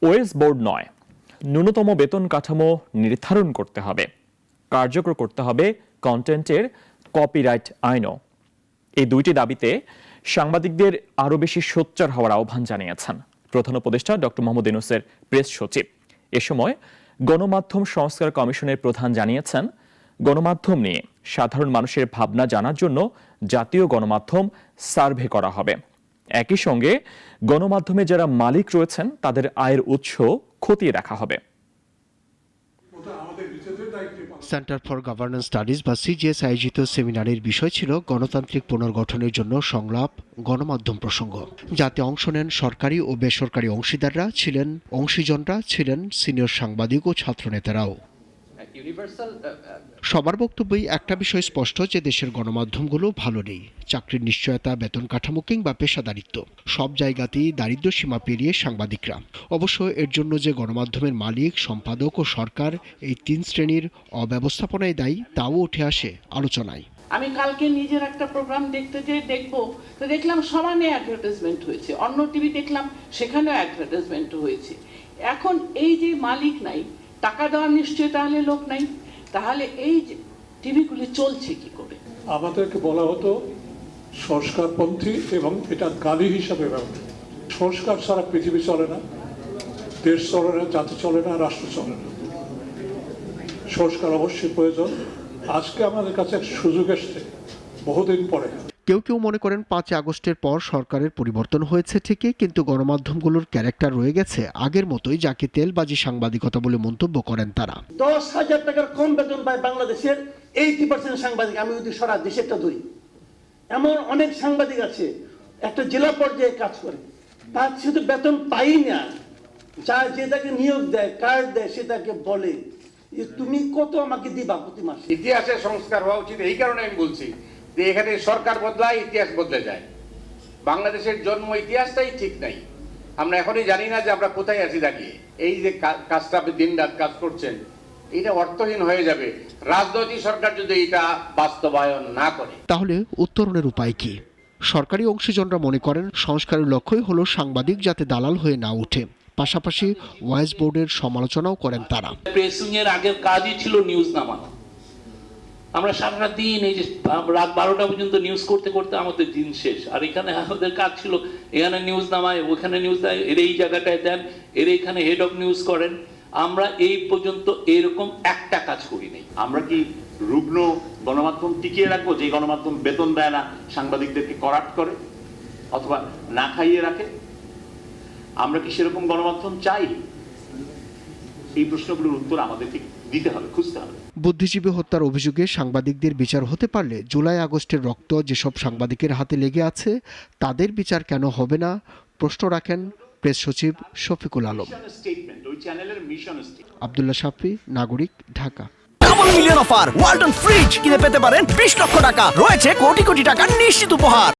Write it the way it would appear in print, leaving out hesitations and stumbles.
ওয়েস board নয়, ন্যূনতম বেতন কাঠামো নির্ধারণ করতে হবে, কার্যকর করতে হবে কন্টেন্টের কপিরাইট আইনও। এই দুইটি দাবিতে সাংবাদিকদের আরও বেশি সোচ্চার হওয়ার আহ্বান জানিয়েছেন প্রধান উপদেষ্টা ডক্টর মোহাম্মদ ইউনূসের প্রেস সচিব। এ সময় গণমাধ্যম সংস্কার কমিশনের প্রধান জানিয়েছেন, গণমাধ্যম নিয়ে সাধারণ মানুষের ভাবনা জানার জন্য জাতীয় গণমাধ্যম সার্ভে করা হবে। একই সঙ্গে গণমাধ্যমে যারা মালিক রয়েছেন তাদের আয়ের উৎস খতিয়ে দেখা হবে। সেন্টার ফর গভর্নেন্স স্টাডিজ বা সিজিএস আয়োজিত সেমিনারের বিষয় ছিল গণতান্ত্রিক পুনর্গঠনের জন্য সংলাপ, গণমাধ্যম প্রসঙ্গ। যাতে অংশ নেন সরকারি ও বেসরকারি অংশীজনরা ছিলেন সিনিয়র সাংবাদিক ও ছাত্রনেতারাও। সবার বক্তব্যই একটা বিষয় স্পষ্ট, যে দেশের গণমাধ্যমগুলো ভালো নেই। চাকরির নিশ্চয়তা, বেতন কাঠামো কিংবা পেশাদারিত্ব, সব জায়গাতেই দারিদ্র্য সীমা পেরিয়ে সাংবাদিকরা। অবশ্য এর জন্য যে গণমাধ্যমের মালিক, সম্পাদক ও সরকার এই তিন শ্রেণীর অব্যবস্থাপনায় দায়ী, তাও উঠে আসে আলোচনায়। আমি কালকে নিজের একটা প্রোগ্রাম দেখবো, তো দেখলাম সমানে অ্যাডভার্টাইজমেন্ট হয়েছে, অন্য টিভি দেখলাম সেখানেও অ্যাডভার্টাইজমেন্ট হয়েছে। এখন এই যে মালিক নাই, টাকা দেওয়ার নিশ্চয় তাহলে লোক নাই, তাহলে এই টিভিগুলি চলছে কি করে? আমাদেরকে বলা হতো সংস্কারপন্থী, এবং এটা গালি হিসাবে ব্যবহার। সংস্কার ছাড়া পৃথিবী চলে না, দেশ চলে না, জাতি চলে না, রাষ্ট্র চলে না। সংস্কার অবশ্যই প্রয়োজন। আজকে আমাদের কাছে এক সুযোগ এসছে বহুদিন পরে। কেউ কেউ মনে করেন ৫ আগস্টের পর সরকারের পরিবর্তন হয়েছে ঠিকই, কিন্তু গণমাধ্যমগুলোর ক্যারেক্টার রয়ে গেছে আগের মতোই, যাকে তেলবাজি সাংবাদিকতা বলে মন্তব্য করেন তারা। 10,000 টাকার কম বেতন পায় বাংলাদেশের 80% সাংবাদিক। আমি যদি সারা দেশেরটা ধরি, এমন অনেক সাংবাদিক আছে একটা জেলা পর্যায়ে কাজ করে, তার শুধু বেতন পাই না, যা যে তাকে নিয়োগ দেয়, কার্ড দেয়, সে তাকে বলে তুমি কত আমাকে দিবা প্রতি মাসে। ইতিহাসে সংস্কার হওয়া উচিত। এই কারণে আমি বলছি যে এখানে সরকার বদলায়, ইতিহাস বদলে যায়। বাংলাদেশের জন্ম ইতিহাসটাই ঠিক নাই। আমরা এখনই জানি না যে আমরা কোথায় আছি দাঁড়িয়ে। এই যে কাজটা আপনি দিন রাত কাজ করছেন, এটা অর্থহীন হয়ে যাবে রাজনৈতিক সরকার যদি এটা বাস্তবায়ন না করে। তাহলে উত্তরণের উপায় কি? সরকারি অংশীজনরা মনে করেন সংস্কারের লক্ষ্যই হলো সাংবাদিক যাতে দালাল হয়ে না ওঠে। পাশাপাশি ওয়েস বোর্ডের সমালোচনাও করেন তারা। প্রেসিং এর আগের কাজই ছিল নিউজ নামানো। আমরা সারা দিন এই যে রাত 12টা পর্যন্ত নিউজ করতে করতে আমাদের দিন শেষ। আর এখানে আমাদের কাজ ছিল এখানে নিউজ নামায়, ওখানে নিউজ দেয়, এর এই জায়গাটায় দেন, এর এইখানে হেড অফ নিউজ করেন। আমরা এই পর্যন্ত এরকম একটা কাজ করি নাই। আমরা কি রুগ্ন গণমাধ্যম টিকিয়ে রাখবো, যে গণমাধ্যম বেতন দেয় না, সাংবাদিকদেরকে করাপ্ট করে অথবা না খাইয়ে রাখে? আমরা কি সেরকম গণমাধ্যম চাই? এই প্রশ্নগুলোর উত্তর আমাদেরকে দিতে হবে, খুঁজতে হবে। বুদ্ধিজীবী হত্যার অভিযোগে সাংবাদিকদের বিচার হতে পারলে জুলাই আগস্টের রক্ত যেসব সাংবাদিকের হাতে লেগে আছে তাদের বিচার কেন হবে না, প্রশ্ন রাখেন প্রেস সচিব শফিকুল আলম। আব্দুল্লাহ শাফি, নাগরিক, Dhaka. Double million offer Walton fridge কিনে পেতে পারেন 20 লক্ষ টাকা, রয়েছে কোটি কোটি টাকার নিশ্চিত উপহার।